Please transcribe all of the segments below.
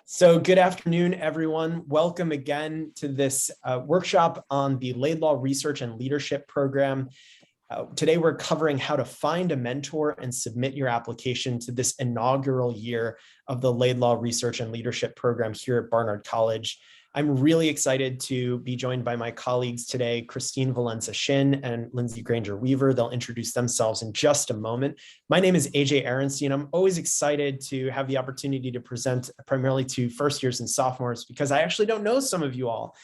So good afternoon, everyone. Welcome again to this workshop on the Laidlaw Research and Leadership Program. Today, we're covering how to find a mentor and submit your application to this inaugural year of the Laidlaw Research and Leadership Program here at Barnard College. I'm really excited to be joined by my colleagues today, Christine Valenza-Shin and Lindsay Granger-Weaver. They'll introduce themselves in just a moment. My name is AJ Aronstein. I'm always excited to have the opportunity to present primarily to first years and sophomores because I actually don't know some of you all.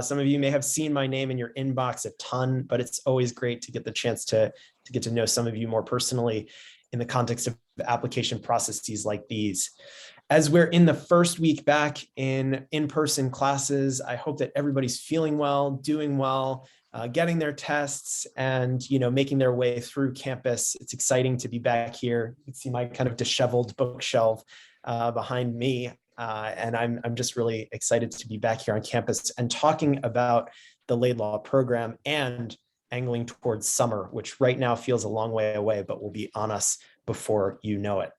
Some of you may have seen my name in your inbox a ton, but it's always great to get the chance to get to know some of you more personally in the context of application processes like these. As we're in the first week back in in-person classes, I hope that everybody's feeling well, doing well, getting their tests and making their way through campus. It's exciting to be back here. You can see my kind of disheveled bookshelf behind me. And I'm just really excited to be back here on campus and talking about the Laidlaw program and angling towards summer, which right now feels a long way away, but will be on us before you know it.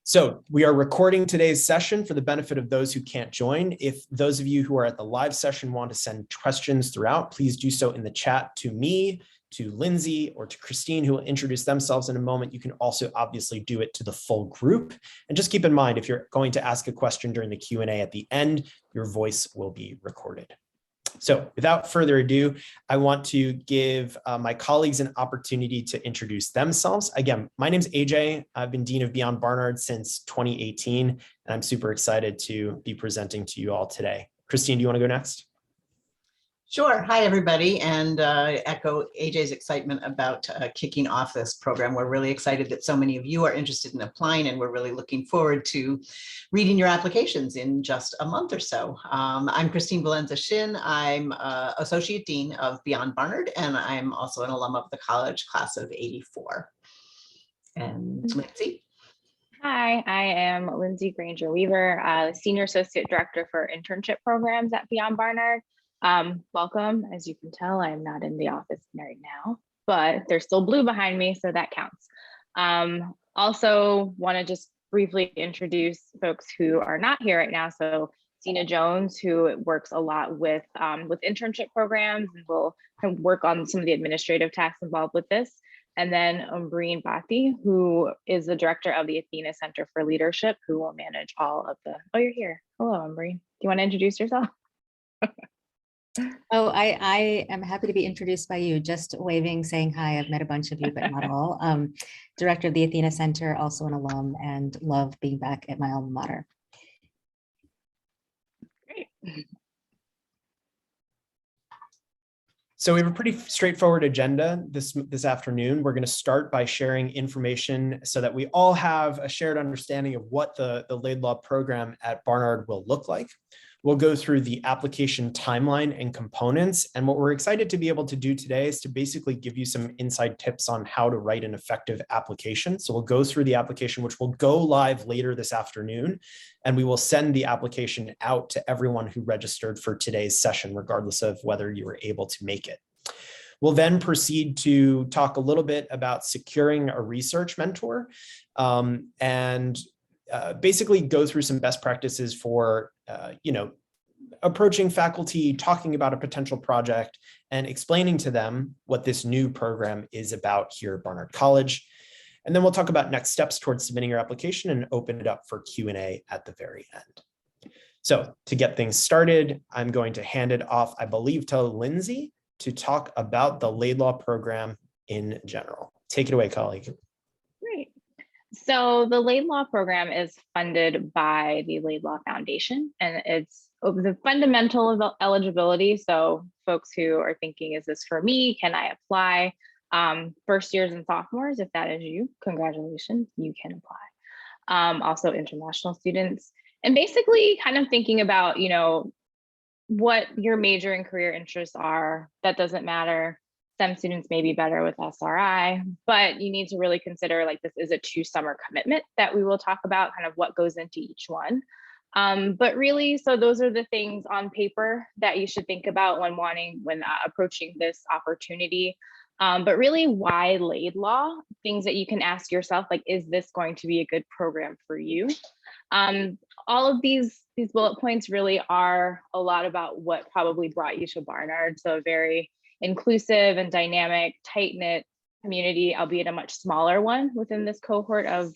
So we are recording today's session for the benefit of those who can't join. If those of you who are at the live session want to send questions throughout, please do so in the chat to me, to Lindsay, or to Christine, who will introduce themselves in a moment. You can also obviously do it to the full group. And just keep in mind, if you're going to ask a question during the Q&A at the end, your voice will be recorded. So without further ado, I want to give my colleagues an opportunity to introduce themselves. Again, my name's AJ. I've been Dean of Beyond Barnard since 2018, and I'm super excited to be presenting to you all today. Christine, do you want to go next? Sure. Hi, everybody, and echo AJ's excitement about kicking off this program. We're really excited that so many of you are interested in applying, and we're really looking forward to reading your applications in just a month or so. I'm Christine Valenza-Shin. I'm Associate Dean of Beyond Barnard, and I'm also an alum of the college class of '84. And Lindsay? Hi, I am Lindsay Granger-Weaver, Senior Associate Director for Internship Programs at Beyond Barnard. Welcome. As you can tell, I'm not in the office right now, but there's still blue behind me, so that counts. Also want to just briefly introduce folks who are not here right now. So Sina Jones, who works a lot with internship programs and will kind of work on some of the administrative tasks involved with this. And then Umbreen Bhatti, who is the director of the Athena Center for Leadership, who will manage all of the, oh, you're here. Hello, Umbreen. Do you want to introduce yourself? Oh, I am happy to be introduced by you. Just waving, saying hi. I've met a bunch of you, but not all. Director of the Athena Center, also an alum, and love being back at my alma mater. Great. So we have a pretty straightforward agenda this afternoon. We're going to start by sharing information so that we all have a shared understanding of what the Laidlaw program at Barnard will look like. We'll go through the application timeline and components. And what we're excited to be able to do today is to basically give you some inside tips on how to write an effective application. So we'll go through the application, which will go live later this afternoon, and we will send the application out to everyone who registered for today's session, regardless of whether you were able to make it. We'll then proceed to talk a little bit about securing a research mentor and basically go through some best practices for, approaching faculty, talking about a potential project, and explaining to them what this new program is about here at Barnard College. And then we'll talk about next steps towards submitting your application and open it up for Q&A at the very end. So to get things started, I'm going to hand it off, I believe, to Lindsay to talk about the Laidlaw program in general. Take it away, colleague. Great. So the Laidlaw program is funded by the Laidlaw Foundation, and it's the fundamental of eligibility. So folks who are thinking, is this for me? Can I apply? First years and sophomores, if that is you, congratulations, you can apply. Also international students, and basically kind of thinking about, what your major and career interests are. That doesn't matter. Some students may be better with SRI, but you need to really consider, like, this is a 2-summer commitment that we will talk about, kind of what goes into each one. But really, so those are the things on paper that you should think about when approaching this opportunity. But really, why Laidlaw? Things that you can ask yourself, like, is this going to be a good program for you? All of these bullet points really are a lot about what probably brought you to Barnard. So a very inclusive and dynamic, tight-knit community, albeit a much smaller one within this cohort of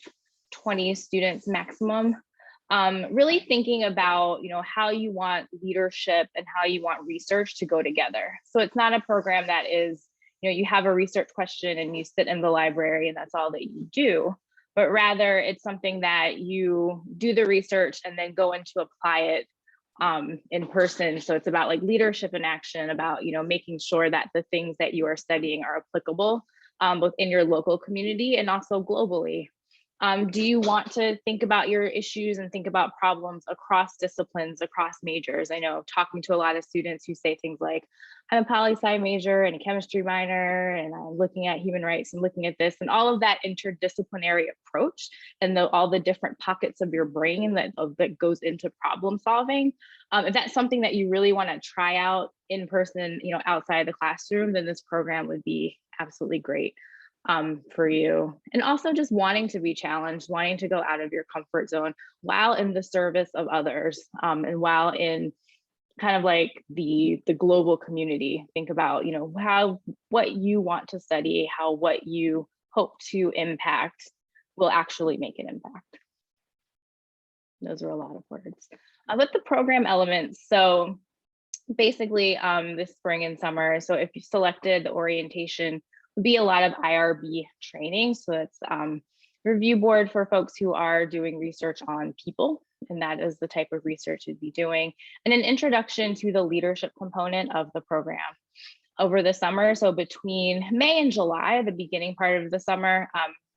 20 students maximum. Really thinking about, how you want leadership and how you want research to go together. So it's not a program that is, you have a research question and you sit in the library and that's all that you do, but rather it's something that you do the research and then go in to apply it in person. So it's about like leadership in action, about, making sure that the things that you are studying are applicable both in your local community and also globally. Do you want to think about your issues and think about problems across disciplines, across majors? I know talking to a lot of students who say things like, I'm a poli-sci major and a chemistry minor, and I'm looking at human rights and looking at this, and all of that interdisciplinary approach and all the different pockets of your brain that goes into problem solving. If that's something that you really want to try out in person, outside the classroom, then this program would be absolutely great for you. And also just wanting to be challenged, wanting to go out of your comfort zone while in the service of others, and while in kind of like the global community. Think about, what you want to study, how what you hope to impact will actually make an impact. Those are a lot of words. But the program elements, so basically this spring and summer, so if you selected the orientation, be a lot of IRB training. So it's review board for folks who are doing research on people, and that is the type of research you'd be doing, and an introduction to the leadership component of the program over the summer. So between May and July, the beginning part of the summer,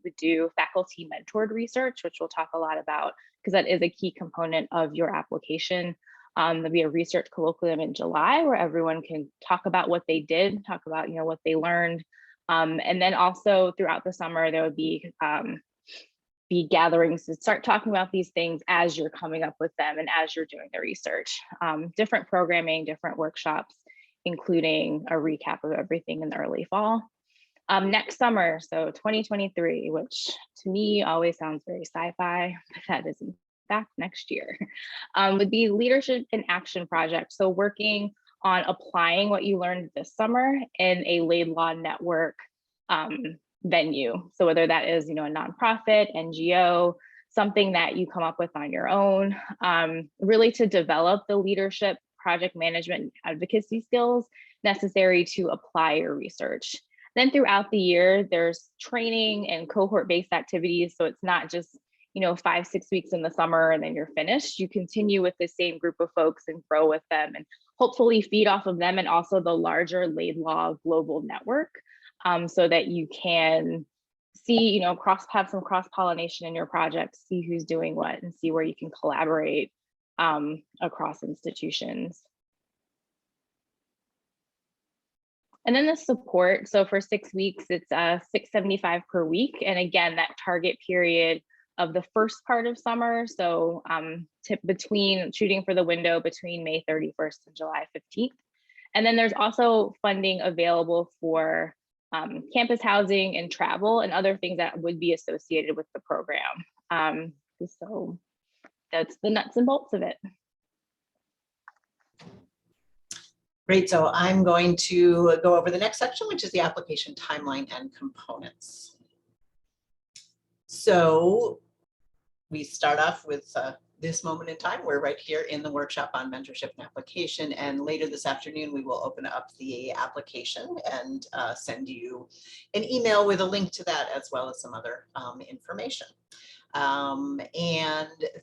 we do faculty mentored research, which we'll talk a lot about because that is a key component of your application. There'll be a research colloquium in July where everyone can talk about what they did, talk about what they learned. And then also throughout the summer, there would be gatherings to start talking about these things as you're coming up with them and as you're doing the research. Different programming, different workshops, including a recap of everything in the early fall. Next summer, so 2023, which to me always sounds very sci-fi, but that is in fact next year, would be leadership in action project. So working on applying what you learned this summer in a Laidlaw network venue. So whether that is, a nonprofit, NGO, something that you come up with on your own, really to develop the leadership, project management, and advocacy skills necessary to apply your research. Then throughout the year, there's training and cohort-based activities. So it's not just 5-6 weeks in the summer and then you're finished. You continue with the same group of folks and grow with them and hopefully feed off of them and also the larger Laidlaw global network, so that you can see, have some cross-pollination in your project, see who's doing what and see where you can collaborate across institutions. And then the support. So for 6 weeks, it's $675 per week. And again, that target period of the first part of summer. So between shooting for the window between May 31st and July 15th. And then there's also funding available for campus housing and travel and other things that would be associated with the program. So that's the nuts and bolts of it. Great, so I'm going to go over the next section, which is the application timeline and components. So we start off with this moment in time. We're right here in the workshop on mentorship and application, and later this afternoon we will open up the application and send you an email with a link to that as well as some other information. And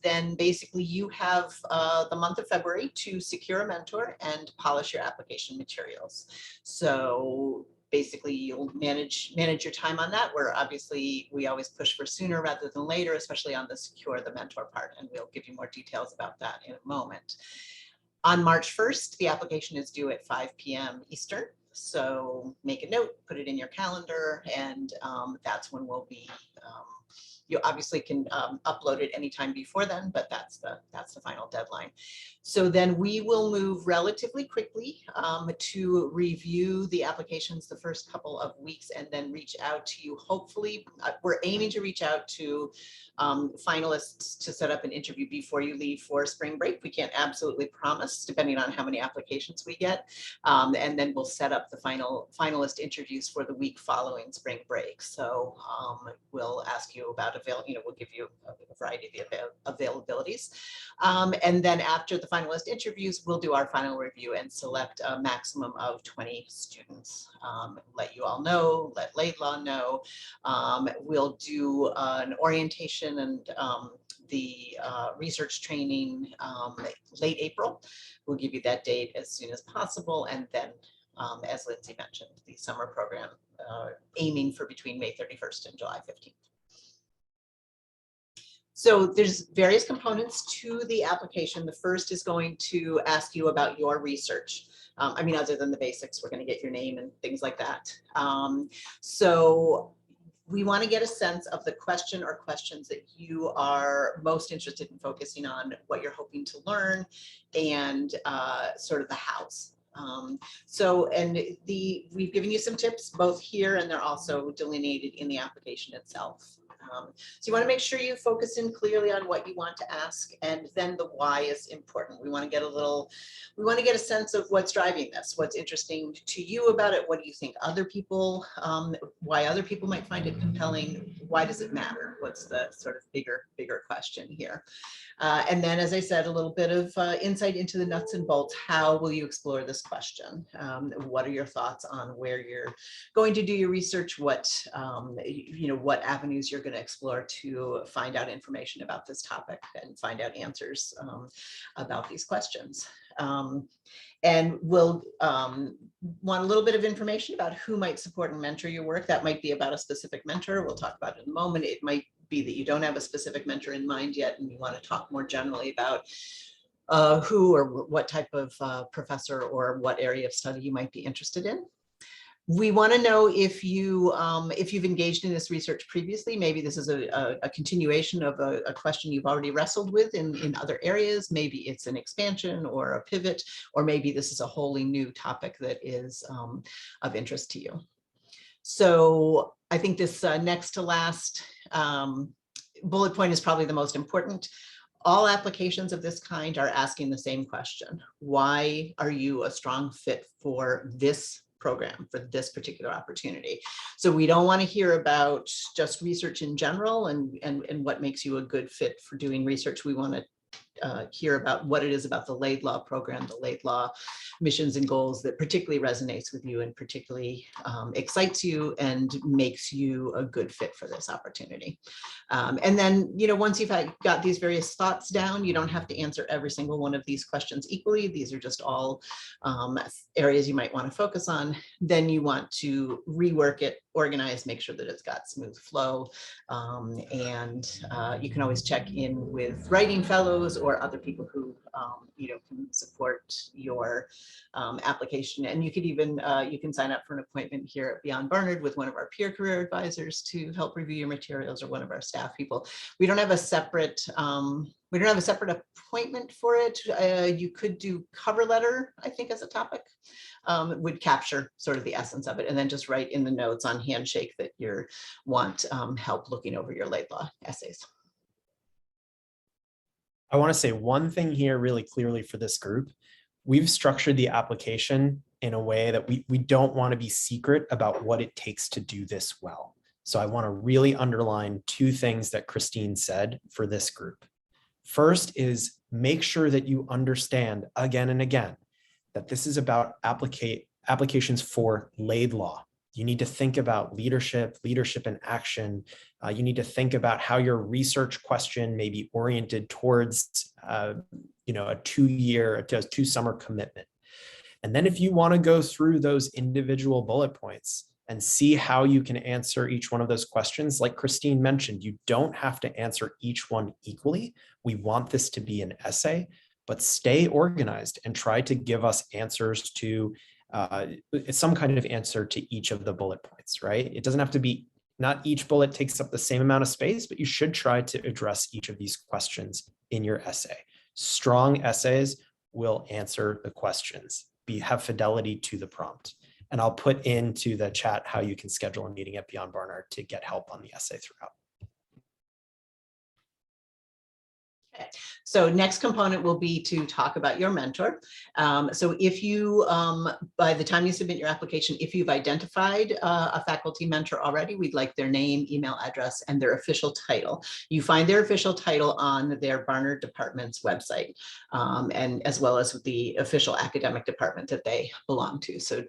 then basically you have the month of February to secure a mentor and polish your application materials. So basically you'll manage your time on that, where obviously we always push for sooner rather than later, especially on the secure the mentor part, and we'll give you more details about that in a moment. On March 1st, the application is due at 5 p.m. Eastern. So make a note, put it in your calendar, and that's when we'll be You obviously can upload it anytime before then, but that's the final deadline. So then we will move relatively quickly to review the applications the first couple of weeks and then reach out to you. Hopefully, we're aiming to reach out to finalists to set up an interview before you leave for spring break. We can't absolutely promise, depending on how many applications we get. And then we'll set up the finalist interviews for the week following spring break. So we'll ask you about we'll give you a variety of availabilities. And then after the finalist interviews, we'll do our final review and select a maximum of 20 students. Let you all know, let Laidlaw know. We'll do an orientation and the research training late April. We'll give you that date as soon as possible. And then, as Lindsay mentioned, the summer program aiming for between May 31st and July 15th. So there's various components to the application. The first is going to ask you about your research. Other than the basics, we're going to get your name and things like that. So we want to get a sense of the question or questions that you are most interested in focusing on, what you're hoping to learn, and sort of the hows. We've given you some tips both here, and they're also delineated in the application itself. So you want to make sure you focus in clearly on what you want to ask, and then the why is important. We want to get a sense of what's driving this, what's interesting to you about it, what do you think other people, why other people might find it compelling, why does it matter, what's the sort of bigger question here. And then, as I said, a little bit of insight into the nuts and bolts. How will you explore this question? What are your thoughts on where you're going to do your research? What avenues you're going to explore to find out information about this topic and find out answers about these questions. And we'll want a little bit of information about who might support and mentor your work. That might be about a specific mentor. We'll talk about it in a moment. It might be that you don't have a specific mentor in mind yet, and you want to talk more generally about who or what type of professor or what area of study you might be interested in. We want to know if you've engaged in this research previously. Maybe this is a continuation of a question you've already wrestled with in other areas. Maybe it's an expansion or a pivot, or maybe this is a wholly new topic that is of interest to you. So I think this next to last bullet point is probably the most important. All applications of this kind are asking the same question. Why are you a strong fit for this program, for this particular opportunity? So we don't want to hear about just research in general and what makes you a good fit for doing research. We want to hear about what it is about the Laidlaw program, the Laidlaw missions and goals that particularly resonates with you and particularly excites you and makes you a good fit for this opportunity. And then, once you've got these various thoughts down, you don't have to answer every single one of these questions equally. These are just all areas you might want to focus on. Then you want to rework it, organize, make sure that it's got smooth flow. And you can always check in with writing fellows or other people who can support your application. And you could even you can sign up for an appointment here at Beyond Barnard with one of our peer career advisors to help review your materials, or one of our staff people. We don't have a separate appointment for it. You could do cover letter, I think, as a topic. Would capture sort of the essence of it, and then just write in the notes on Handshake that you want help looking over your Laidlaw essays. I want to say one thing here really clearly for this group. We've structured the application in a way that we don't want to be secret about what it takes to do this well. So I want to really underline two things that Christine said for this group. First is make sure that you understand again and again that this is about applications for Laidlaw. You need to think about leadership in action. You need to think about how your research question may be oriented towards a 2 summer commitment. And then if you want to go through those individual bullet points and see how you can answer each one of those questions, like Christine mentioned, you don't have to answer each one equally. We want this to be an essay, but stay organized and try to give us answers to some kind of answer to each of the bullet points, right? It doesn't have to be Not each bullet takes up the same amount of space, but you should try to address each of these questions in your essay. Strong essays will answer the questions. Have fidelity to the prompt. And I'll put into the chat how you can schedule a meeting at Beyond Barnard to get help on the essay throughout. So next component will be to talk about your mentor. So if you, by the time you submit your application, if you've identified a faculty mentor already, we'd like their name, email address, and their official title. You find their official title on their Barnard department's website, and as well as with the official academic department that they belong to. So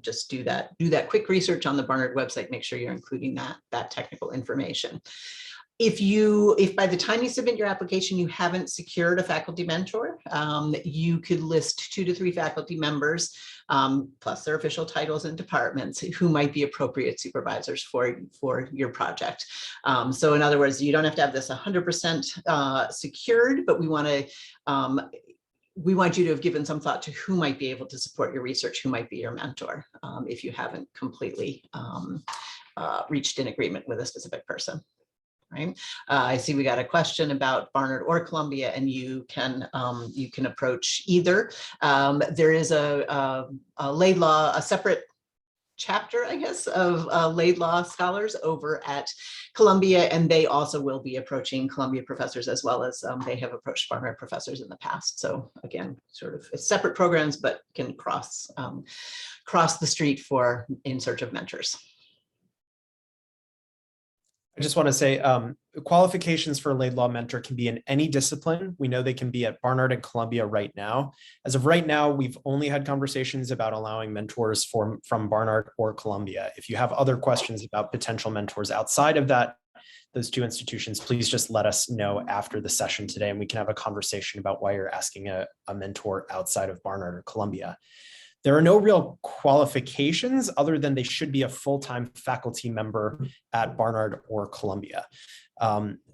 just do that quick research on the Barnard website, make sure you're including that technical information. If by the time you submit your application, you haven't secured a faculty mentor, you could list 2 to 3 faculty members, plus their official titles and departments, who might be appropriate supervisors for your project. So in other words, you don't have to have this 100% secured, but we want you to have given some thought to who might be able to support your research, who might be your mentor, if you haven't completely reached an agreement with a specific person. Right. I see we got a question about Barnard or Columbia, and you can approach either. There is a Laidlaw, a separate chapter, I guess, of Laidlaw scholars over at Columbia, and they also will be approaching Columbia professors, as well as they have approached Barnard professors in the past. So again, sort of separate programs, but can cross the street in search of mentors. I just want to say qualifications for a Laidlaw mentor can be in any discipline. We know they can be at Barnard and Columbia right now. As of right now, we've only had conversations about allowing mentors from Barnard or Columbia. If you have other questions about potential mentors outside of those 2 institutions, please just let us know after the session today, and we can have a conversation about why you're asking a mentor outside of Barnard or Columbia. There are no real qualifications other than they should be a full-time faculty member at Barnard or Columbia.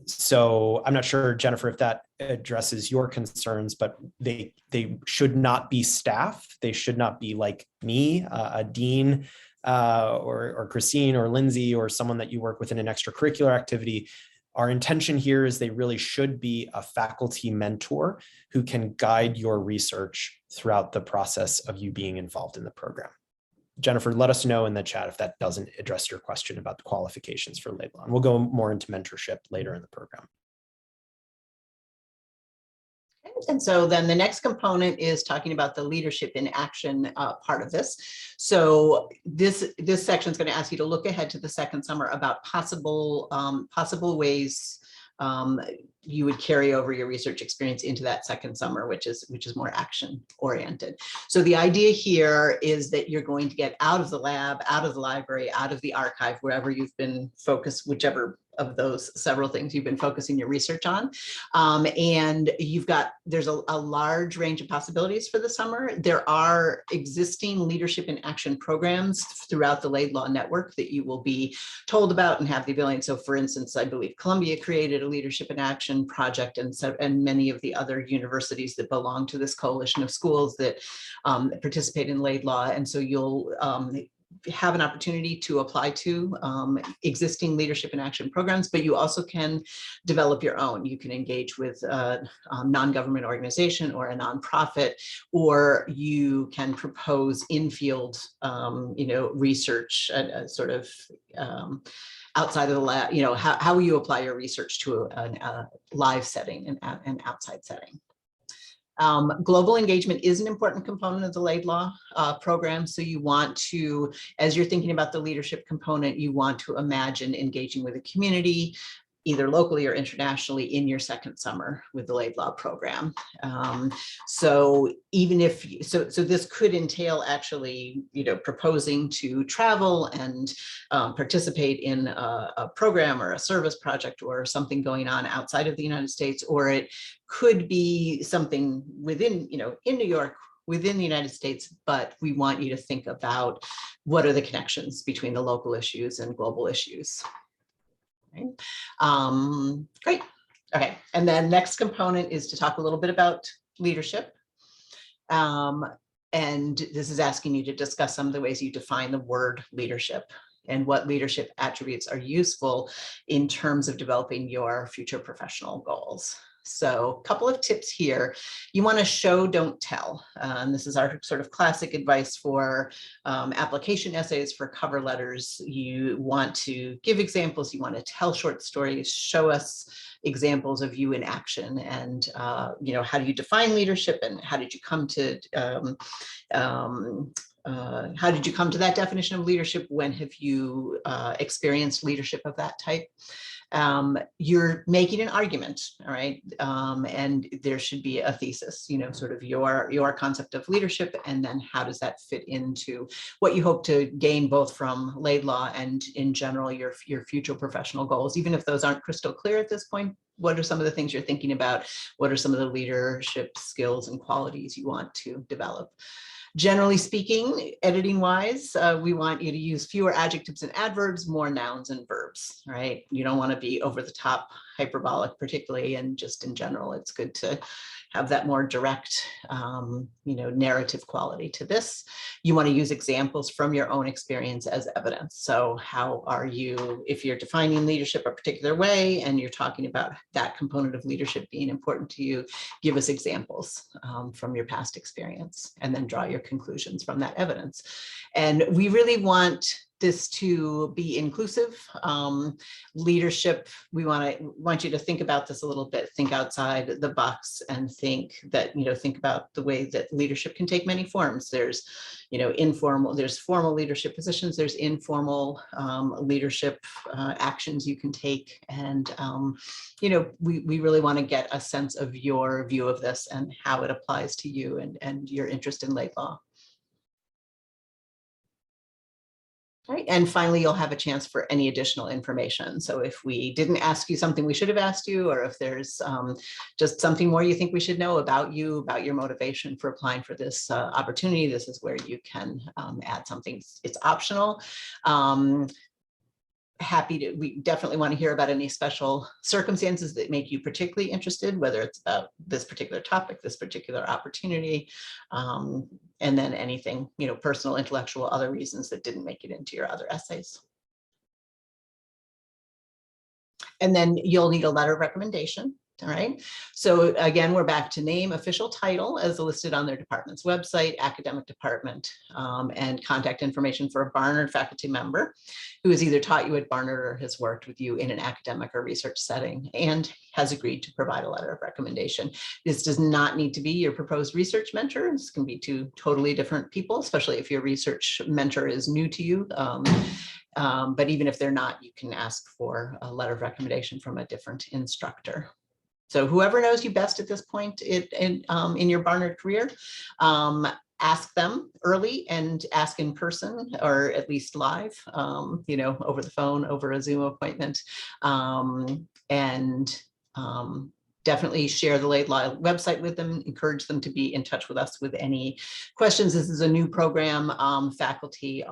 So I'm not sure, Jennifer, if that addresses your concerns, but they should not be staff. They should not be like me, a dean, or Christine or Lindsay, or someone that you work with in an extracurricular activity. Our intention here is they really should be a faculty mentor who can guide your research throughout the process of you being involved in the program. Jennifer, let us know in the chat if that doesn't address your question about the qualifications for Laidlaw. And we'll go more into mentorship later in the program. And so then the next component is talking about the leadership in action part of this. So this section is going to ask you to look ahead to the second summer about possible ways you would carry over your research experience into that second summer, which is more action oriented. So the idea here is that you're going to get out of the lab, out of the library, out of the archive, wherever you've been focused, whichever of those several things you've been focusing your research on. And there's a large range of possibilities for the summer. There are existing leadership in action programs throughout the Laidlaw network that you will be told about and have the ability. And so for instance, I believe Columbia created a leadership in action project, and many of the other universities that belong to this coalition of schools that participate in Laidlaw. And so you'll have an opportunity to apply to existing leadership in action programs, but you also can develop your own. You can engage with a non-government organization or a nonprofit, or you can propose in-field, research, sort of outside of the lab. How will you apply your research to a live setting and an outside setting? Global engagement is an important component of the Laidlaw program. So you want to, as you're thinking about the leadership component, you want to imagine engaging with a community, either locally or internationally, in your second summer with the Laidlaw program. So even if, so this could entail actually, proposing to travel and participate in a program or a service project or something going on outside of the United States, or it could be something within, in New York, within the United States, but we want you to think about what are the connections between the local issues and global issues. Right. Great. Okay. And then next component is to talk a little bit about leadership. And this is asking you to discuss some of the ways you define the word leadership. and what leadership attributes are useful in terms of developing your future professional goals. So a couple of tips here. You want to show, don't tell. And this is our sort of classic advice for application essays, for cover letters. You want to give examples, you want to tell short stories, show us examples of you in action, and how do you define leadership, and how did you come to that definition of leadership? When have you experienced leadership of that type? You're making an argument, all right? And there should be a thesis, sort of your concept of leadership, and then how does that fit into what you hope to gain both from Laidlaw and in general your future professional goals. Even if those aren't crystal clear at this point, what are some of the things you're thinking about? What are some of the leadership skills and qualities you want to develop? Generally speaking, editing wise, we want you to use fewer adjectives and adverbs, more nouns and verbs, right? You don't want to be over the top, hyperbolic particularly, and just in general, it's good to have that more direct, narrative quality to this. You want to use examples from your own experience as evidence. So how are you, if you're defining leadership a particular way and you're talking about that component of leadership being important to you, give us examples from your past experience, and then draw your conclusions from that evidence. And we really want this to be inclusive. Leadership, we want you to think about this a little bit, think outside the box, and think about the way that leadership can take many forms. There's, there's formal leadership positions, there's informal leadership actions you can take. And, we really want to get a sense of your view of this and how it applies to you and your interest in Laidlaw. Right. And finally, you'll have a chance for any additional information. So if we didn't ask you something we should have asked you, or if there's just something more you think we should know about you, about your motivation for applying for this opportunity, this is where you can add something. It's optional. We definitely want to hear about any special circumstances that make you particularly interested, whether it's about this particular topic, this particular opportunity, and then anything, personal, intellectual, other reasons that didn't make it into your other essays. And then you'll need a letter of recommendation. All right. So again, we're back to name, official title as listed on their department's website, academic department, and contact information for a Barnard faculty member who has either taught you at Barnard or has worked with you in an academic or research setting and has agreed to provide a letter of recommendation. This does not need to be your proposed research mentor. This can be two totally different people, especially if your research mentor is new to you. But even if they're not, you can ask for a letter of recommendation from a different instructor. So whoever knows you best at this point in your Barnard career, ask them early and ask in person, or at least live, over the phone, over a Zoom appointment, and definitely share the Laidlaw website with them, encourage them to be in touch with us with any questions. This is a new program. Faculty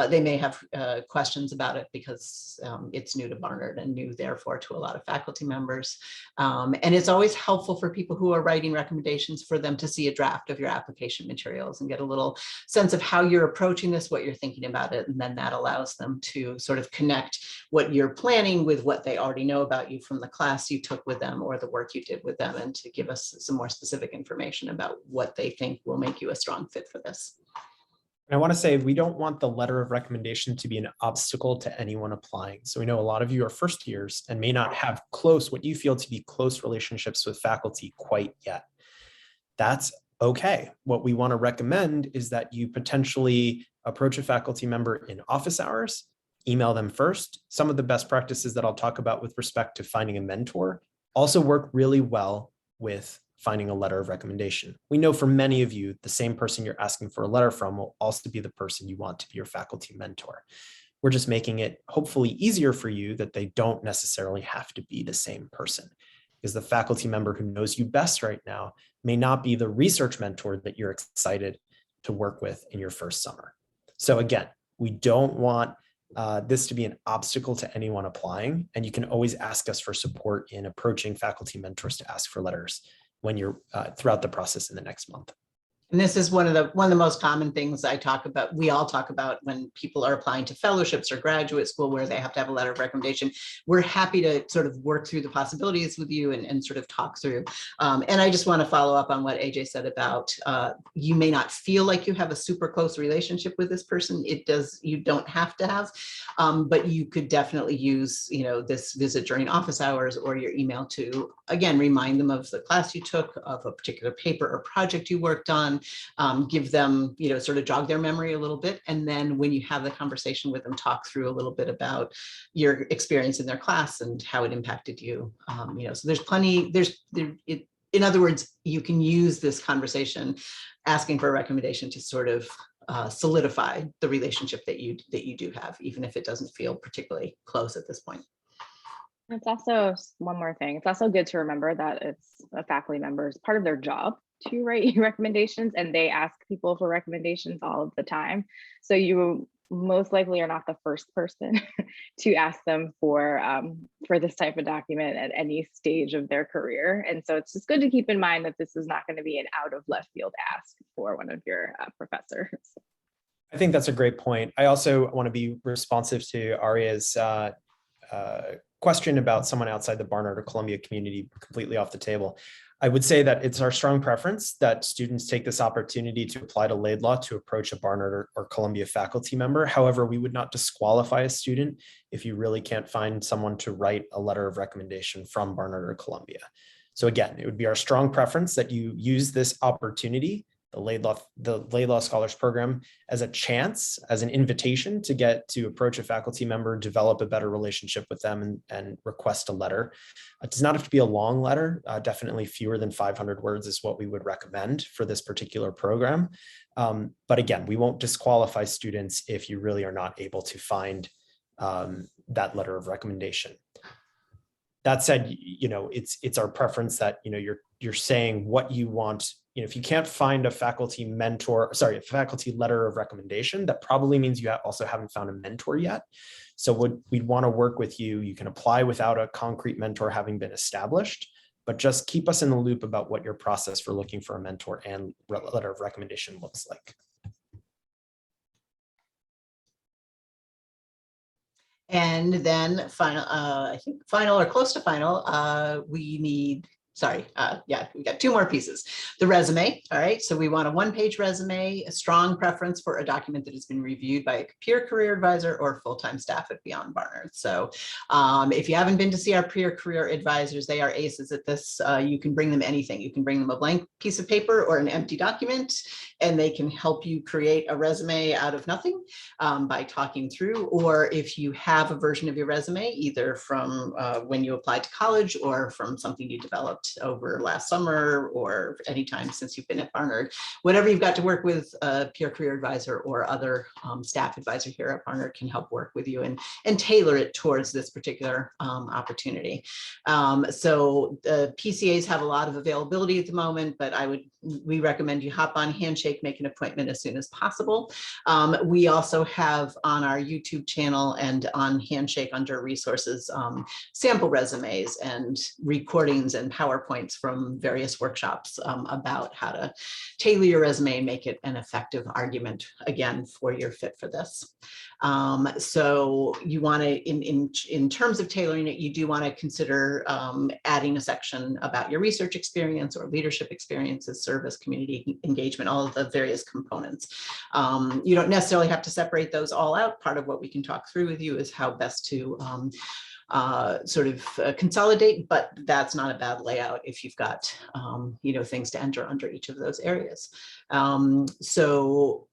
they may have questions about it because it's new to Barnard and new therefore to a lot of faculty members. And it's always helpful for people who are writing recommendations for them to see a draft of your application materials and get a little sense of how you're approaching this, what you're thinking about it. And then that allows them to sort of connect what you're planning with what they already know about you from the class you took with them or the work you did with them, and to give us some more specific information about what they think will make you a strong fit for this. I want to say we don't want the letter of recommendation to be an obstacle to anyone applying. So we know a lot of you are first years and may not have what you feel to be close relationships with faculty quite yet. That's okay. What we want to recommend is that you potentially approach a faculty member in office hours, email them first. Some of the best practices that I'll talk about with respect to finding a mentor also work really well with finding a letter of recommendation. We know for many of you, the same person you're asking for a letter from will also be the person you want to be your faculty mentor. We're just making it hopefully easier for you that they don't necessarily have to be the same person, because the faculty member who knows you best right now may not be the research mentor that you're excited to work with in your first summer. So again, we don't want this to be an obstacle to anyone applying, and you can always ask us for support in approaching faculty mentors to ask for letters when you're throughout the process in the next month. And this is one of the most common things I talk about. We all talk about when people are applying to fellowships or graduate school where they have to have a letter of recommendation. We're happy to sort of work through the possibilities with you and sort of talk through. And I just want to follow up on what AJ said about you may not feel like you have a super close relationship with this person. You don't have to have, but you could definitely use, this visit during office hours or your email to, again, remind them of the class you took, of a particular paper or project you worked on. Give them, sort of jog their memory a little bit. And then when you have the conversation with them, talk through a little bit about your experience in their class and how it impacted you. So there's plenty, in other words, you can use this conversation asking for a recommendation to sort of solidify the relationship that you do have, even if it doesn't feel particularly close at this point. It's also one more thing. It's also good to remember that it's a faculty member's part of their job to write recommendations, and they ask people for recommendations all of the time. So you most likely are not the first person to ask them for this type of document at any stage of their career. And so it's just good to keep in mind that this is not going to be an out of left field ask for one of your professors. I think that's a great point. I also want to be responsive to Aria's question about someone outside the Barnard or Columbia community, completely off the table. I would say that it's our strong preference that students take this opportunity to apply to Laidlaw to approach a Barnard or Columbia faculty member. However, we would not disqualify a student if you really can't find someone to write a letter of recommendation from Barnard or Columbia. So again, it would be our strong preference that you use this opportunity, the Laidlaw Scholars Program, as a chance, as an invitation to get to approach a faculty member, develop a better relationship with them, and request a letter. It does not have to be a long letter. Definitely fewer than 500 words is what we would recommend for this particular program. But again, we won't disqualify students if you really are not able to find that letter of recommendation. That said, it's our preference that you're saying what you want. If you can't find a faculty letter of recommendation, that probably means you also haven't found a mentor yet. So we'd want to work with you. You can apply without a concrete mentor having been established, but just keep us in the loop about what your process for looking for a mentor and letter of recommendation looks like. And then I think final or close to final, we need, we got two more pieces. The resume, all right, so we want a one-page resume, a strong preference for a document that has been reviewed by a peer career advisor or full-time staff at Beyond Barnard. So if you haven't been to see our peer career advisors, they are aces at this. You can bring them anything. You can bring them a blank piece of paper or an empty document, and they can help you create a resume out of nothing by talking through. Or if you have a version of your resume, either from when you applied to college or from something you developed over last summer or anytime since you've been at Barnard, whatever you've got to work with, a peer career advisor or other staff advisor here at Barnard can help work with you and tailor it towards this particular opportunity. So the PCAs have a lot of availability at the moment, but we recommend you hop on Handshake, make an appointment as soon as possible. We also have on our YouTube channel and on Handshake under resources, sample resumes and recordings and PowerPoints from various workshops about how to tailor your resume and make it an effective argument, again, for your fit for this. So you want to, in terms of tailoring it, you do want to consider adding a section about your research experience or leadership experiences, service, community engagement, all of the various components. You don't necessarily have to separate those all out. Part of what we can talk through with you is how best to consolidate, but that's not a bad layout if you've got things to enter under each of those areas. So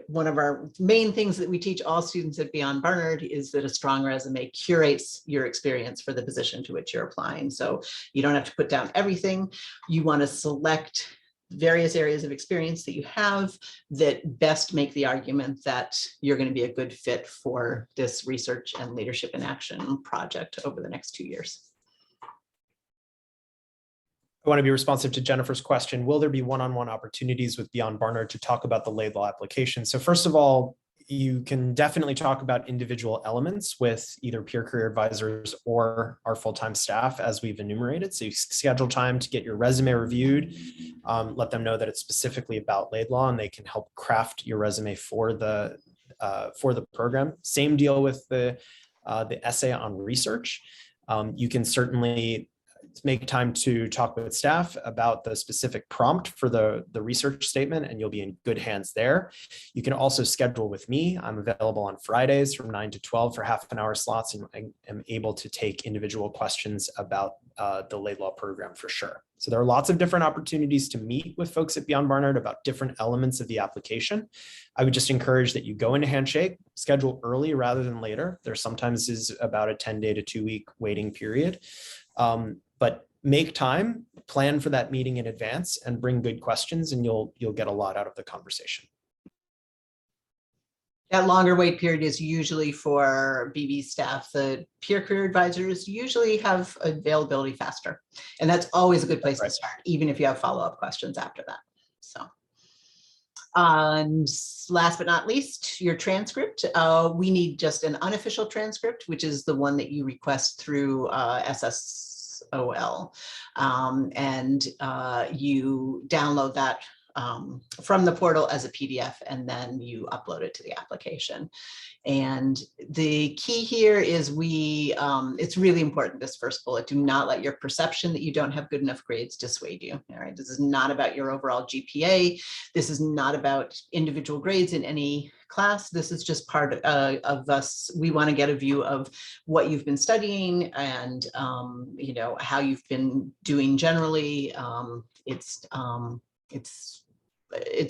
one of our main things that we teach all students at Beyond Barnard is that a strong resume curates your experience for the position to which you're applying. So you don't have to put down everything. You want to select various areas of experience that you have that best make the argument that you're going to be a good fit for this research and leadership in action project over the next 2 years. I want to be responsive to Jennifer's question. Will there be one-on-one opportunities with Beyond Barnard to talk about the Laidlaw application? So first of all, you can definitely talk about individual elements with either peer career advisors or our full-time staff as we've enumerated. So you schedule time to get your resume reviewed, let them know that it's specifically about Laidlaw and they can help craft your resume for the program. Same deal with the essay on research. You can certainly make time to talk with staff about the specific prompt for the research statement, and you'll be in good hands there. You can also schedule with me. I'm available on Fridays from 9 to 12 for half-an-hour slots, and I am able to take individual questions about the Laidlaw program for sure. So there are lots of different opportunities to meet with folks at Beyond Barnard about different elements of the application. I would just encourage that you go into Handshake, schedule early rather than later. There sometimes is about a 10-day to 2-week waiting period. But make time, plan for that meeting in advance, and bring good questions, and you'll get a lot out of the conversation. That longer wait period is usually for BB staff. The peer career advisors usually have availability faster. And that's always a good place to start, even if you have follow-up questions after that. So. And last but not least, your transcript. We need just an unofficial transcript, which is the one that you request through SSOL. And you download that from the portal as a PDF, and then you upload it to the application. And the key here is it's really important, this first bullet, do not let your perception that you don't have good enough grades dissuade you. All right, this is not about your overall GPA. This is not about individual grades in any class. This is just part of us. We want to get a view of what you've been studying and you know, how you've been doing generally. It's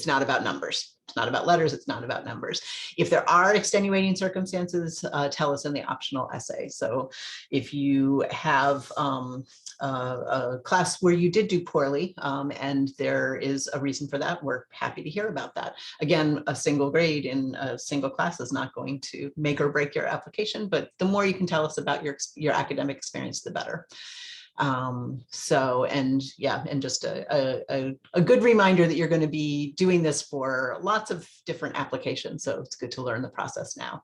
not about numbers. It's not about letters. It's not about numbers. If there are extenuating circumstances, tell us in the optional essay. So if you have a class where you did do poorly and there is a reason for that, we're happy to hear about that. Again, a single grade in a single class is not going to make or break your application, but the more you can tell us about your academic experience, the better. And just a good reminder that you're going to be doing this for lots of different applications. So it's good to learn the process now.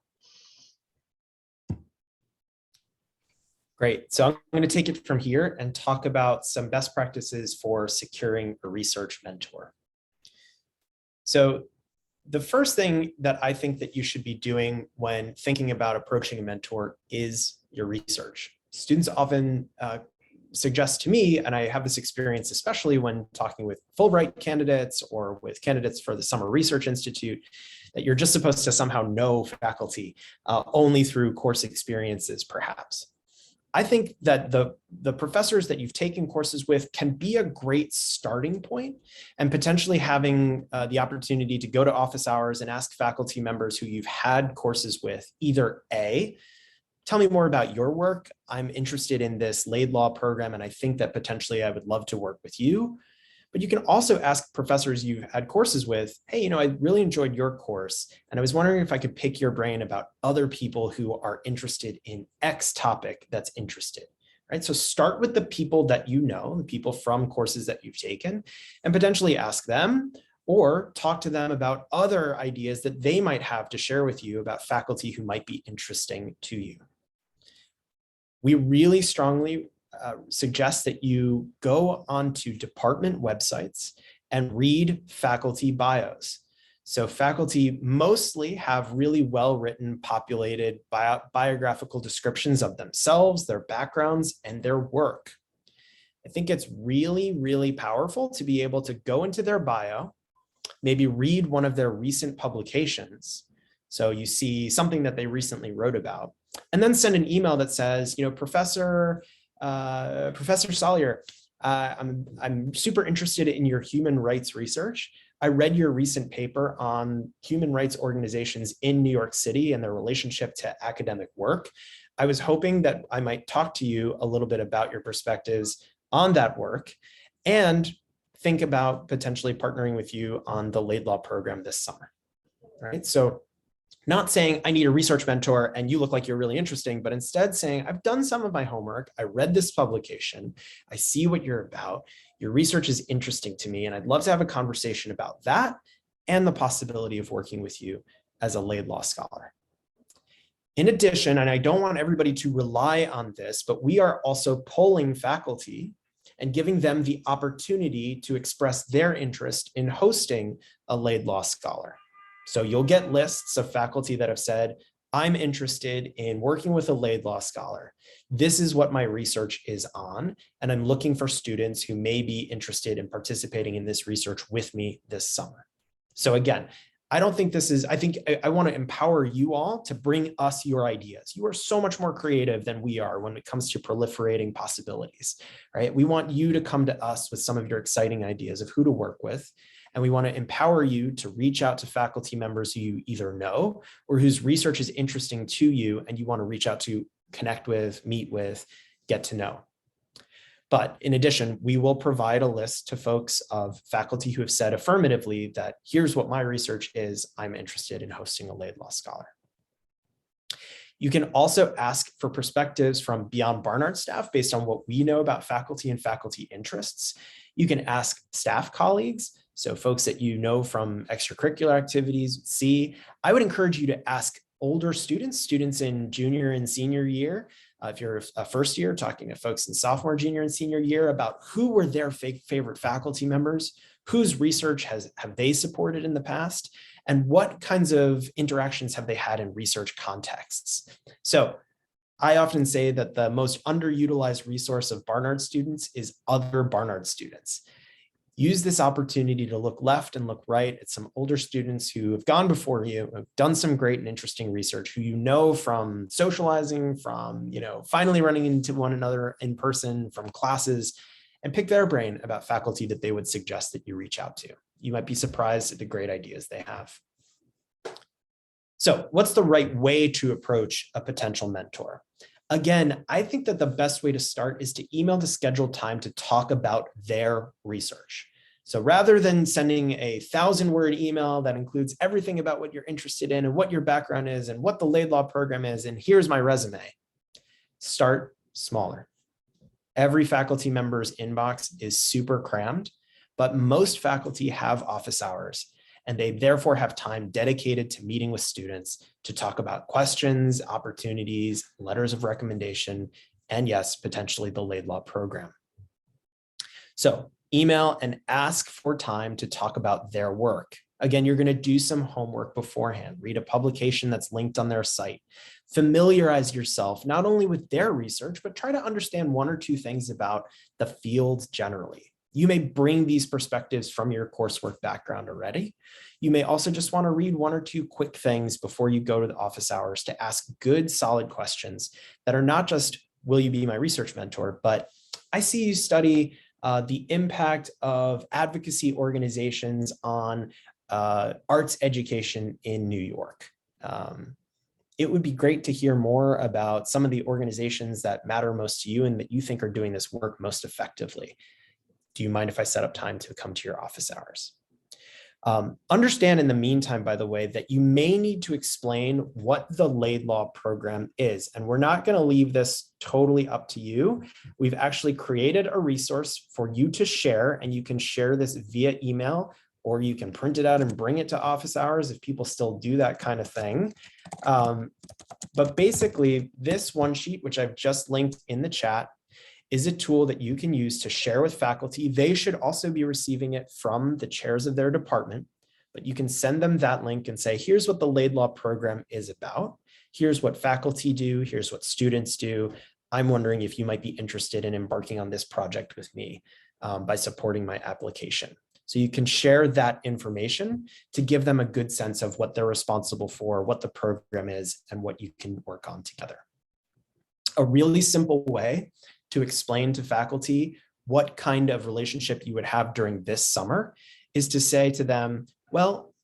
Great. So I'm going to take it from here and talk about some best practices for securing a research mentor. So the first thing that I think that you should be doing when thinking about approaching a mentor is your research. Students often suggest to me, and I have this experience especially when talking with Fulbright candidates or with candidates for the Summer Research Institute, that you're just supposed to somehow know faculty only through course experiences, perhaps. I think that the professors that you've taken courses with can be a great starting point, and potentially having the opportunity to go to office hours and ask faculty members who you've had courses with, either A, tell me more about your work. I'm interested in this Laidlaw program, and I think that potentially I would love to work with you. But you can also ask professors you've had courses with, hey, you know, I really enjoyed your course, and I was wondering if I could pick your brain about other people who are interested in X topic that's interested, right? So start with the people that you know, the people from courses that you've taken, and potentially ask them or talk to them about other ideas that they might have to share with you about faculty who might be interesting to you. We really strongly suggest that you go onto department websites and read faculty bios. So faculty mostly have really well-written, populated biographical descriptions of themselves, their backgrounds, and their work. I think it's really, really powerful to be able to go into their bio, maybe read one of their recent publications. So you see something that they recently wrote about, and then send an email that says, you know, Professor Salyer, I'm super interested in your human rights research. I read your recent paper on human rights organizations in New York City and their relationship to academic work. I was hoping that I might talk to you a little bit about your perspectives on that work and think about potentially partnering with you on the Laidlaw program this summer, right? So not saying I need a research mentor and you look like you're really interesting, but instead saying I've done some of my homework. I read this publication. I see what you're about. Your research is interesting to me, and I'd love to have a conversation about that and the possibility of working with you as a Laidlaw scholar. In addition, and I don't want everybody to rely on this, but we are also polling faculty and giving them the opportunity to express their interest in hosting a Laidlaw scholar. So you'll get lists of faculty that have said, I'm interested in working with a Laidlaw scholar. This is what my research is on, and I'm looking for students who may be interested in participating in this research with me this summer. So again, I don't think this is, I want to empower you all to bring us your ideas. You are so much more creative than we are when it comes to proliferating possibilities, right? We want you to come to us with some of your exciting ideas of who to work with. And we want to empower you to reach out to faculty members who you either know or whose research is interesting to you and you want to reach out to, connect with, meet with, get to know. But in addition, we will provide a list to folks of faculty who have said affirmatively that here's what my research is, I'm interested in hosting a Laidlaw scholar. You can also ask for perspectives from beyond Barnard staff based on what we know about faculty and faculty interests. You can ask staff colleagues, so folks that you know from extracurricular activities. I would encourage you to ask older students in junior and senior year. If you're a first year, talking to folks in sophomore, junior, and senior year about who were their favorite faculty members, whose research have they supported in the past, and what kinds of interactions have they had in research contexts. So I often say that the most underutilized resource of Barnard students is other Barnard students. Use this opportunity to look left and look right at some older students who have gone before you, have done some great and interesting research, who you know from socializing, from finally running into one another in person, from classes, and pick their brain about faculty that they would suggest that you reach out to. You might be surprised at the great ideas they have. So what's the right way to approach a potential mentor? Again, I think that the best way to start is to email to schedule time to talk about their research. So rather than sending a 1,000-word email that includes everything about what you're interested in and what your background is and what the Laidlaw program is, and here's my resume, start smaller. Every faculty member's inbox is super crammed, but most faculty have office hours, and they therefore have time dedicated to meeting with students to talk about questions, opportunities, letters of recommendation, and yes, potentially the Laidlaw program. So email and ask for time to talk about their work. Again, you're going to do some homework beforehand, read a publication that's linked on their site, familiarize yourself not only with their research, but try to understand one or two things about the field generally. You may bring these perspectives from your coursework background already. You may also just want to read one or two quick things before you go to the office hours to ask good, solid questions that are not just, will you be my research mentor, but I see you study the impact of advocacy organizations on arts education in New York. It would be great to hear more about some of the organizations that matter most to you and that you think are doing this work most effectively. Do you mind if I set up time to come to your office hours? Understand in the meantime, by the way, that you may need to explain what the Laidlaw program is, and we're not going to leave this totally up to you. We've actually created a resource for you to share, and you can share this via email, or you can print it out and bring it to office hours if people still do that kind of thing. But basically, this one sheet, which I've just linked in the chat, is a tool that you can use to share with faculty. They should also be receiving it from the chairs of their department, but you can send them that link and say, here's what the Laidlaw program is about. Here's what faculty do. Here's what students do. I'm wondering if you might be interested in embarking on this project with me by supporting my application. So you can share that information to give them a good sense of what they're responsible for, what the program is, and what you can work on together. A really simple way to explain to faculty what kind of relationship you would have during this summer is to say to them, well,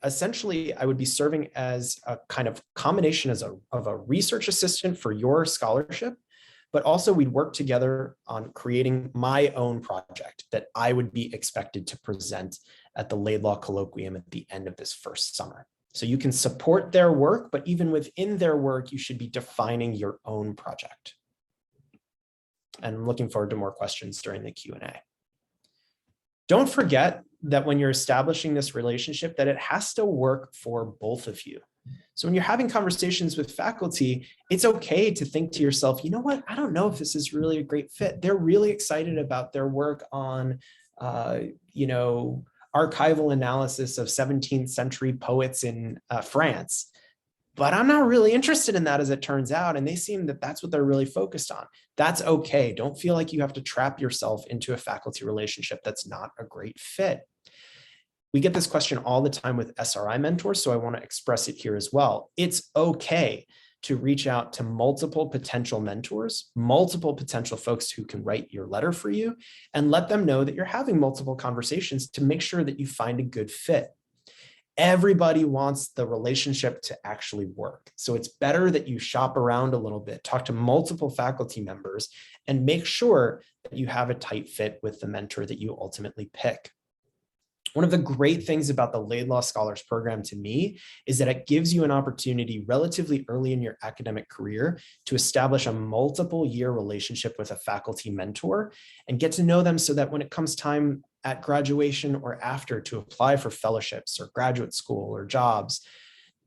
essentially, I would be serving as a kind of combination of a research assistant for your scholarship, but also we'd work together on creating my own project that I would be expected to present at the Laidlaw Colloquium at the end of this first summer. So you can support their work, but even within their work, you should be defining your own project. And I'm looking forward to more questions during the Q&A. Don't forget that when you're establishing this relationship, that it has to work for both of you. So when you're having conversations with faculty, it's okay to think to yourself, you know what, I don't know if this is really a great fit. They're really excited about their work on, archival analysis of 17th century poets in France. But I'm not really interested in that, as it turns out. And they seem that that's what they're really focused on. That's okay. Don't feel like you have to trap yourself into a faculty relationship that's not a great fit. We get this question all the time with SRI mentors, so I want to express it here as well. It's okay to reach out to multiple potential mentors, multiple potential folks who can write your letter for you, and let them know that you're having multiple conversations to make sure that you find a good fit. Everybody wants the relationship to actually work. So it's better that you shop around a little bit, talk to multiple faculty members, and make sure that you have a tight fit with the mentor that you ultimately pick. One of the great things about the Laidlaw Scholars Program to me is that it gives you an opportunity relatively early in your academic career to establish a multiple year relationship with a faculty mentor and get to know them, so that when it comes time at graduation or after to apply for fellowships or graduate school or jobs,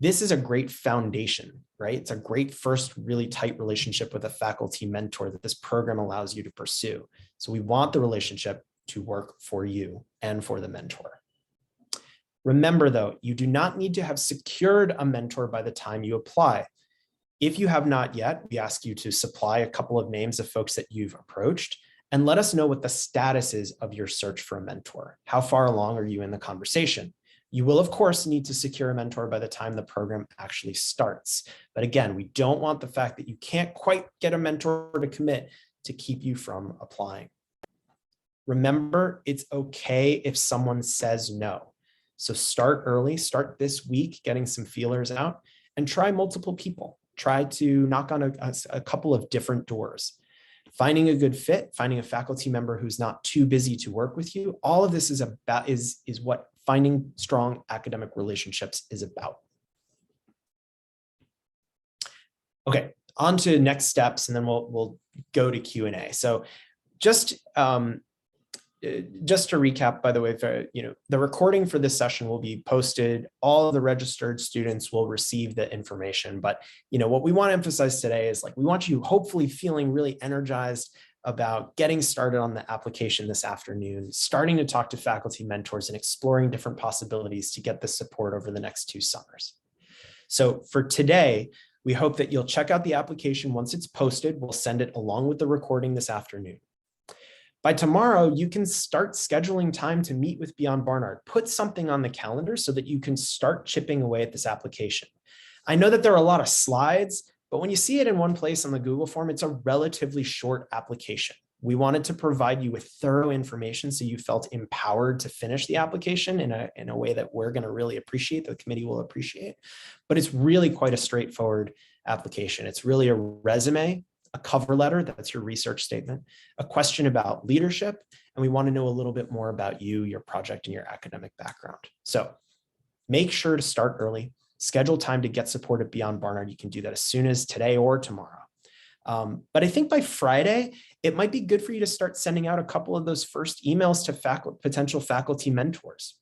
this is a great foundation, right? It's a great first really tight relationship with a faculty mentor that this program allows you to pursue. So we want the relationship to work for you and for the mentor. Remember though, you do not need to have secured a mentor by the time you apply. If you have not yet, we ask you to supply a couple of names of folks that you've approached and let us know what the status is of your search for a mentor. How far along are you in the conversation? You will, of course, need to secure a mentor by the time the program actually starts. But again, we don't want the fact that you can't quite get a mentor to commit to keep you from applying. Remember, it's okay if someone says no. So start early, start this week getting some feelers out and try multiple people. Try to knock on a couple of different doors. Finding a good fit, finding a faculty member who's not too busy to work with you, all of this is what finding strong academic relationships is about. Okay, on to next steps, and then we'll go to Q&A. So just to recap, by the way, the recording for this session will be posted. All of the registered students will receive the information. But what we want to emphasize today is we want you hopefully feeling really energized about getting started on the application this afternoon, starting to talk to faculty mentors and exploring different possibilities to get this support over the next 2 summers. So for today, we hope that you'll check out the application once it's posted. We'll send it along with the recording this afternoon. By tomorrow, you can start scheduling time to meet with Beyond Barnard. Put something on the calendar so that you can start chipping away at this application. I know that there are a lot of slides, but when you see it in one place on the Google form, it's a relatively short application. We wanted to provide you with thorough information so you felt empowered to finish the application in a way that we're going to really appreciate, the committee will appreciate. But it's really quite a straightforward application. It's really a resume, a cover letter, that's your research statement, a question about leadership, and we want to know a little bit more about you, your project, and your academic background. So make sure to start early, schedule time to get support at Beyond Barnard. You can do that as soon as today or tomorrow. But I think by Friday, it might be good for you to start sending out a couple of those first emails to potential faculty mentors.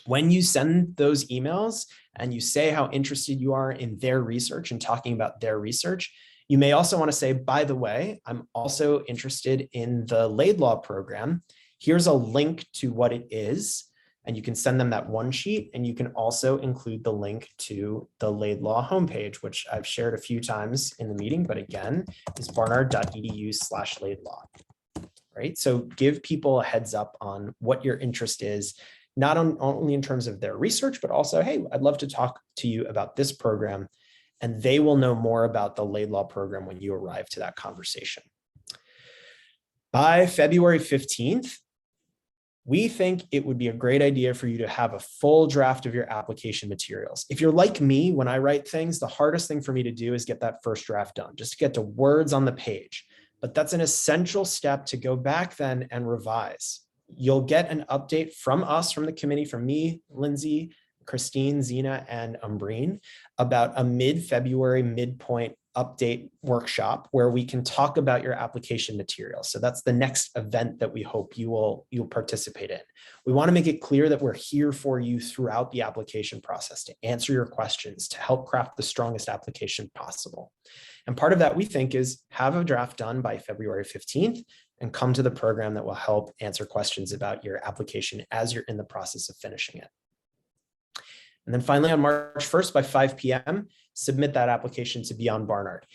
When you send those emails and you say how interested you are in their research and talking about their research, you may also want to say, by the way, I'm also interested in the Laidlaw program. Here's a link to what it is. And you can send them that one sheet, and you can also include the link to the Laidlaw homepage, which I've shared a few times in the meeting, but again, is barnard.edu/Laidlaw, right? So give people a heads up on what your interest is, not only in terms of their research, but also, hey, I'd love to talk to you about this program. And they will know more about the Laidlaw program when you arrive to that conversation. By February 15th, we think it would be a great idea for you to have a full draft of your application materials. If you're like me, when I write things, the hardest thing for me to do is get that first draft done, just to get to words on the page. But that's an essential step to go back then and revise. You'll get an update from us, from the committee, from me, Lindsay, Christine, Zena, and Umbreen about a mid-February midpoint update workshop where we can talk about your application materials. So that's the next event that we hope you'll participate in. We want to make it clear that we're here for you throughout the application process to answer your questions, to help craft the strongest application possible. And part of that, we think, is have a draft done by February 15th and come to the program that will help answer questions about your application as you're in the process of finishing it. And then finally, on March 1st by 5 p.m., submit that application to Beyond Barnard.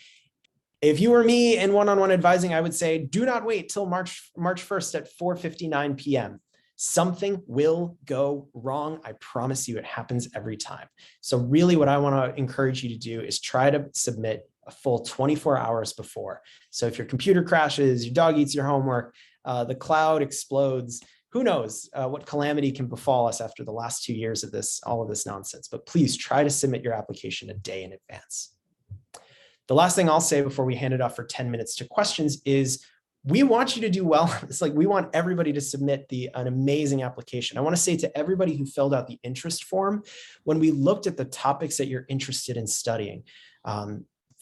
If you were me in one-on-one advising, I would say, do not wait till March 1st at 4:59 p.m. Something will go wrong. I promise you, it happens every time. So really what I want to encourage you to do is try to submit a full 24 hours before. So if your computer crashes, your dog eats your homework, the cloud explodes, who knows what calamity can befall us after the last 2 years of all of this nonsense, but please try to submit your application a day in advance. The last thing I'll say before we hand it off for 10 minutes to questions is we want you to do well. It's like we want everybody to submit an amazing application. I want to say to everybody who filled out the interest form, when we looked at the topics that you're interested in studying,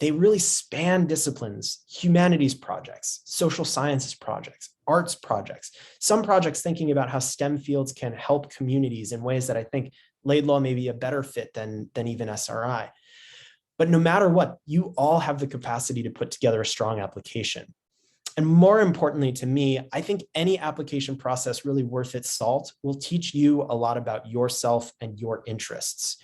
they really span disciplines: humanities projects, social sciences projects, arts projects, some projects thinking about how STEM fields can help communities in ways that I think Laidlaw may be a better fit than even SRI. But no matter what, you all have the capacity to put together a strong application. And more importantly to me, I think any application process really worth its salt will teach you a lot about yourself and your interests.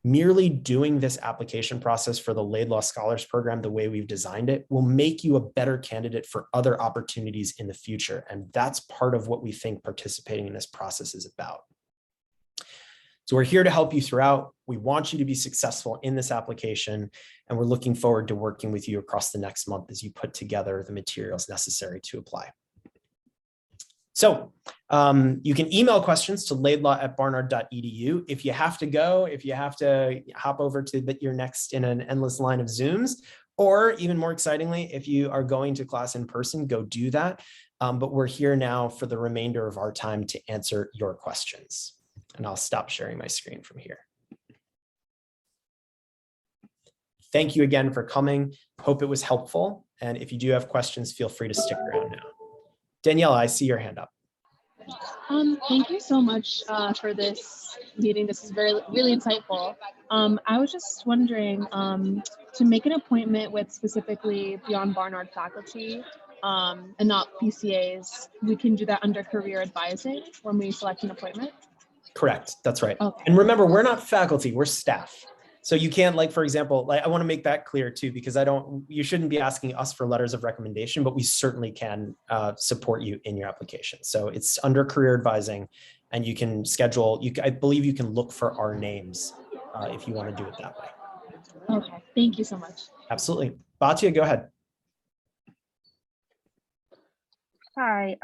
Merely doing this application process for the Laidlaw Scholars Program the way we've designed it will make you a better candidate for other opportunities in the future. And that's part of what we think participating in this process is about. So we're here to help you throughout. We want you to be successful in this application, and we're looking forward to working with you across the next month as you put together the materials necessary to apply. So you can email questions to laidlaw@barnard.edu. If you have to go, if you have to hop over to your next in an endless line of Zooms, or even more excitingly, if you are going to class in person, go do that. But we're here now for the remainder of our time to answer your questions. And I'll stop sharing my screen from here. Thank you again for coming. Hope it was helpful. And if you do have questions, feel free to stick around now. Daniela, I see your hand up. Thank you so much for this meeting. This is really insightful. I was just wondering, to make an appointment with specifically Beyond Barnard faculty and not PCAs, we can do that under career advising when we select an appointment? Correct, that's right. Okay. And remember, we're not faculty, we're staff. So you can't, like, for example, I want to make that clear too, because you shouldn't be asking us for letters of recommendation, but we certainly can support you in your application. So it's under career advising, and you can schedule, I believe you can look for our names if you want to do it that way. Okay, thank you so much. Absolutely. Batya, go ahead. Hi,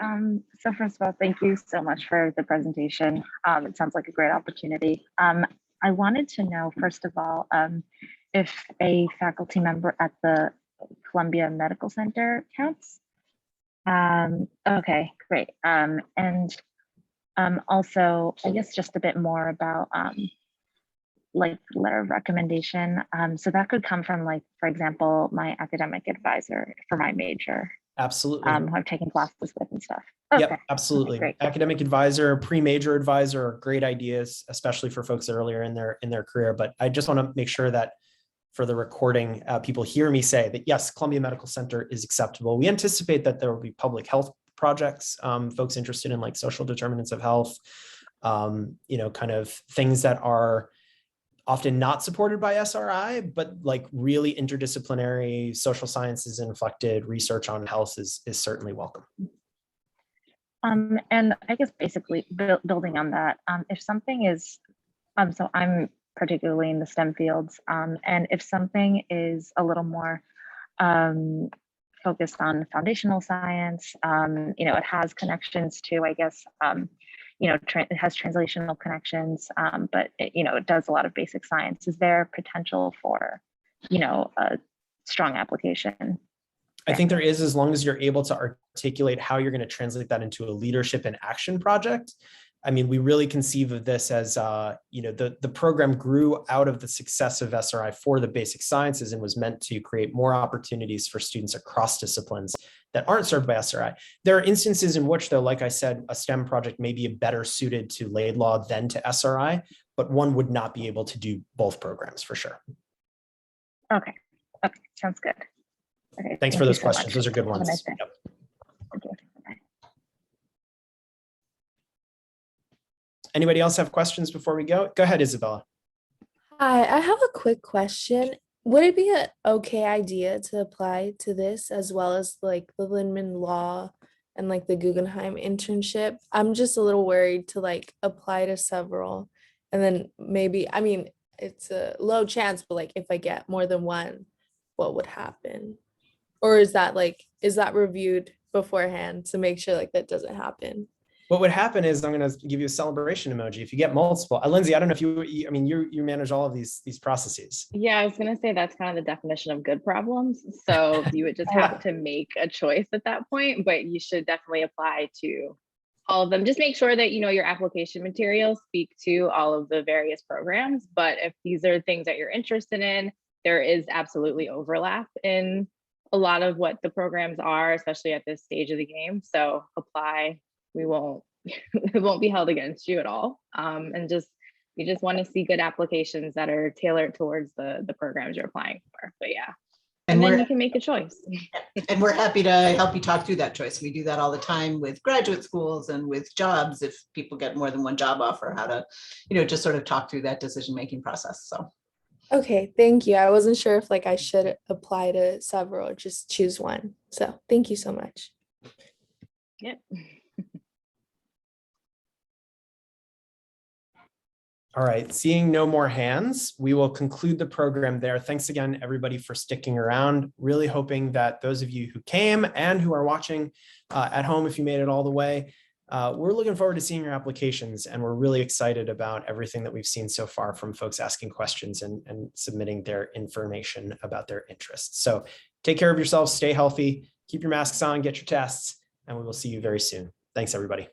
so first of all, thank you so much for the presentation. It sounds like a great opportunity. I wanted to know, first of all, if a faculty member at the Columbia Medical Center counts. Okay, great. And also, I guess just a bit more about like letter of recommendation. So that could come from, like, for example, my academic advisor for my major. Absolutely. Who I've taken classes with and stuff. Okay. Yep, absolutely. Okay, Academic advisor, pre-major advisor are great ideas, especially for folks earlier in their career. But I just want to make sure that for the recording, people hear me say that, yes, Columbia Medical Center is acceptable. We anticipate that there will be public health projects, folks interested in, like, social determinants of health, kind of things that are often not supported by SRI, but like really interdisciplinary social sciences inflected research on health is certainly welcome. And I guess basically building on that, if something is, so I'm particularly in the STEM fields, and if something is a little more focused on foundational science, it has connections to, I guess, it has translational connections, but it does a lot of basic science. Is there potential for, a strong application? I think there is, as long as you're able to articulate how you're going to translate that into a leadership and action project. I mean, we really conceive of this as, the program grew out of the success of SRI for the basic sciences and was meant to create more opportunities for students across disciplines that aren't served by SRI. There are instances in which, though, like I said, a STEM project may be better suited to Laidlaw than to SRI, but one would not be able to do both programs for sure. Okay, sounds good. Okay, Thanks for those questions. Those are good ones. Nice day. Yep. Okay. Bye. Anybody else have questions before we go? Go ahead, Isabella. Hi, I have a quick question. Would it be an okay idea to apply to this as well as like the Lindman Law and like the Guggenheim internship? I'm just a little worried to like apply to several and then maybe, I mean, it's a low chance, but like if I get more than one, what would happen? Or is that reviewed beforehand to make sure like that doesn't happen? What would happen is I'm going to give you a celebration emoji. If you get multiple, Lindsay, I don't know if you manage all of these processes. Yeah, I was going to say that's kind of the definition of good problems. So you would just have to make a choice at that point, but you should definitely apply to all of them. Just make sure that, your application materials speak to all of the various programs. But if these are things that you're interested in, there is absolutely overlap in a lot of what the programs are, especially at this stage of the game. So apply. We won't, it won't be held against you at all. And you just want to see good applications that are tailored towards the programs you're applying for. But yeah, and then you can make a choice. And we're happy to help you talk through that choice. We do that all the time with graduate schools and with jobs. If people get more than one job offer, how to, just sort of talk through that decision-making process. So. Okay, thank you. I wasn't sure if like I should apply to several or just choose one. So thank you so much. Yep. All right, seeing no more hands, we will conclude the program there. Thanks again, everybody, for sticking around. Really hoping that those of you who came and who are watching at home, if you made it all the way, we're looking forward to seeing your applications, and we're really excited about everything that we've seen so far from folks asking questions and submitting their information about their interests. So take care of yourselves, stay healthy, keep your masks on, get your tests, and we will see you very soon. Thanks, everybody.